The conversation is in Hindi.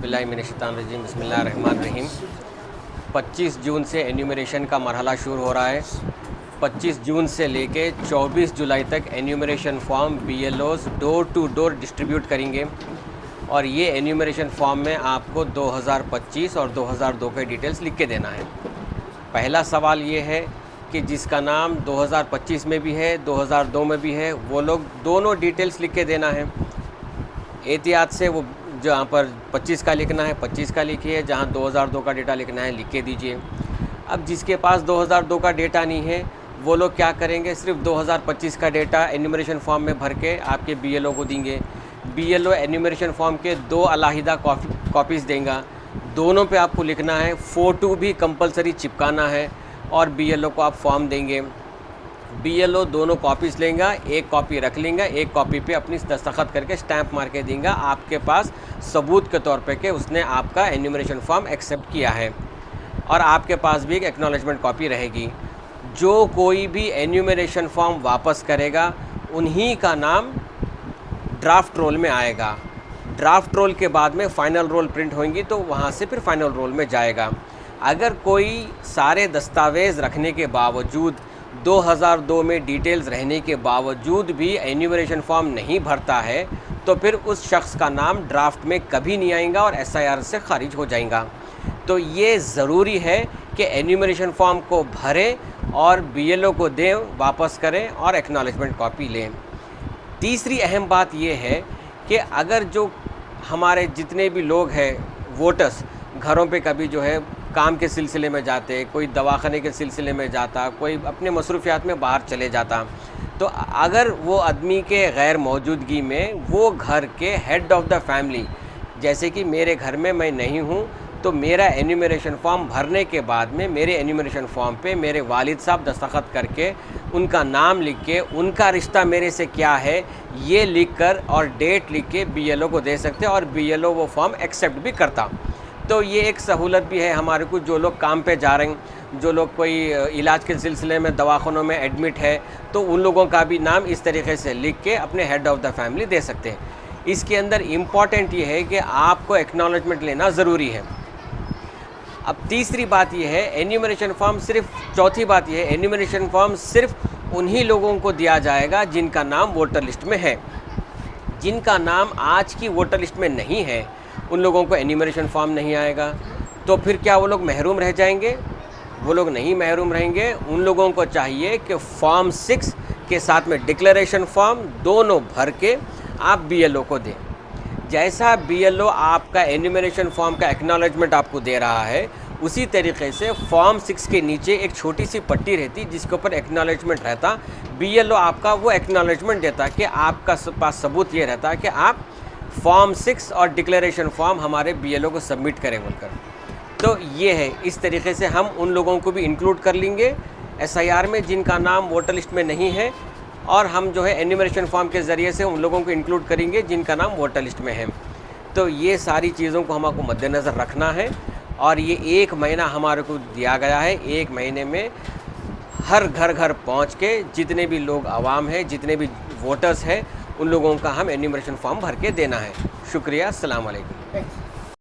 औज़ुबिल्लाहिमिनश्शैतानिर्रजीम बिस्मिल्लाहिर्रहमानिर्रहीम। 25 जून से एन्यूमरेशन का मरहला शुरू हो रहा है। 25 जून से लेके 24 जुलाई तक enumeration form BLOs door to door distribute करेंगे और ये एन्यूमरेशन फॉर्म में आपको 2025 और 2002 के डिटेल्स लिख के देना है। पहला सवाल ये है कि जिसका नाम 2025 में भी है 2002 में भी है, वो लोग दोनों डिटेल्स लिख के देना है। एहतियात से वो जहाँ पर 25 का लिखना है 25 का लिखिए, जहाँ 2002 का डेटा लिखना है लिख के दीजिए। अब जिसके पास 2002 का डेटा नहीं है वो लोग क्या करेंगे, सिर्फ 2025 का डेटा एन्यूमरेशन फॉर्म में भर के आपके BLO को देंगे। BLO एन्यूमरेशन फॉर्म के 2 अलहदा कॉपीज़ देगा, दोनों पे आपको लिखना है, फ़ोटो भी कंपलसरी चिपकाना है और BLO को आप फॉर्म देंगे। BLO दोनों कॉपीज़ लेंगा, एक कॉपी रख लेंगा, एक कॉपी पे अपनी दस्तखत करके स्टैंप मार के देंगे आपके पास सबूत के तौर पे कि उसने आपका एन्यूमरेशन फॉर्म एक्सेप्ट किया है। और आपके पास भी एक एक्नॉलेजमेंट कॉपी रहेगी। जो कोई भी एन्यूमरेशन फॉर्म वापस करेगा उन्हीं का नाम ड्राफ्ट रोल में आएगा। ड्राफ्ट रोल के बाद में फ़ाइनल रोल प्रिंट होंगी तो वहाँ से फिर फाइनल रोल में जाएगा। अगर कोई सारे दस्तावेज़ रखने के बावजूद 2002 में डिटेल्स रहने के बावजूद भी एन्यूमरेशन फॉर्म नहीं भरता है तो फिर उस शख्स का नाम ड्राफ्ट में कभी नहीं आएगा और SIR से खारिज हो जाएगा। तो ये ज़रूरी है कि एन्यूमरेशन फॉर्म को भरें और BLO को दें, वापस करें और एक्नॉलेजमेंट कॉपी लें। तीसरी अहम बात यह है कि अगर जो हमारे जितने भी लोग हैं वोटर्स घरों पे कभी जो है काम के सिलसिले में जाते, कोई दवाखाने के सिलसिले में जाता, कोई अपने मसरूफियात में बाहर चले जाता, तो अगर वो आदमी के गैर मौजूदगी में वो घर के हेड ऑफ़ द फैमिली, जैसे कि मेरे घर में मैं नहीं हूँ तो मेरा एन्यूमरेशन फॉर्म भरने के बाद में मेरे एन्यूमरेशन फॉर्म पे मेरे वालिद साहब दस्तखत करके उनका नाम लिख के उनका रिश्ता मेरे से क्या है ये लिख कर और डेट लिख के BLO को दे सकते और BLO वो फॉर्म एक्सेप्ट भी करता। तो ये एक सहूलत भी है हमारे को, जो लोग काम पे जा रहे हैं, जो लोग कोई इलाज के सिलसिले में दवाखानों में एडमिट है तो उन लोगों का भी नाम इस तरीके से लिख के अपने हेड ऑफ़ द फैमिली दे सकते हैं। इसके अंदर इम्पॉर्टेंट ये है कि आपको एक्नॉलेजमेंट लेना ज़रूरी है। अब तीसरी बात यह है एन्यूमरेशन फॉर्म चौथी बात यह है एन्यूमरेशन फॉर्म सिर्फ उन्हीं लोगों को दिया जाएगा जिनका नाम वोटर लिस्ट में है। जिनका नाम आज की वोटर लिस्ट में नहीं है उन लोगों को एन्यूमरेशन फॉर्म नहीं आएगा। तो फिर क्या वो लोग महरूम रह जाएंगे? वो लोग नहीं महरूम रहेंगे। उन लोगों को चाहिए कि फॉर्म 6 के साथ में डिक्लेरेशन फॉर्म दोनों भर के आप BLO को दें। जैसा BLO आपका एन्यूमरेशन फॉर्म का एक्नॉलेजमेंट आपको दे रहा है उसी तरीके से फॉर्म 6 के नीचे एक छोटी सी पट्टी रहती जिसके ऊपर एक्नॉलेजमेंट रहता। BLO आपका वो एक्नॉलेजमेंट देता कि आपका पास सबूत ये रहता कि आप फॉर्म 6 और डिक्लेरेशन फॉर्म हमारे BLO को सबमिट करें बोलकर। तो ये है, इस तरीके से हम उन लोगों को भी इंक्लूड कर लेंगे SIR में जिनका नाम वोटर लिस्ट में नहीं है और हम जो है एन्यूमरेशन फॉर्म के ज़रिए से उन लोगों को इंक्लूड करेंगे जिनका नाम वोटर लिस्ट में है। तो ये सारी चीज़ों को हमको मद्देनज़र रखना है और ये 1 महीना हमारे को दिया गया है। 1 महीने में हर घर पहुँच के जितने भी लोग आवाम हैं, जितने भी वोटर्स हैं, उन लोगों का हम एन्यूमरेशन फॉर्म भर के देना है। शुक्रिया, अस्सलाम वालेकुम।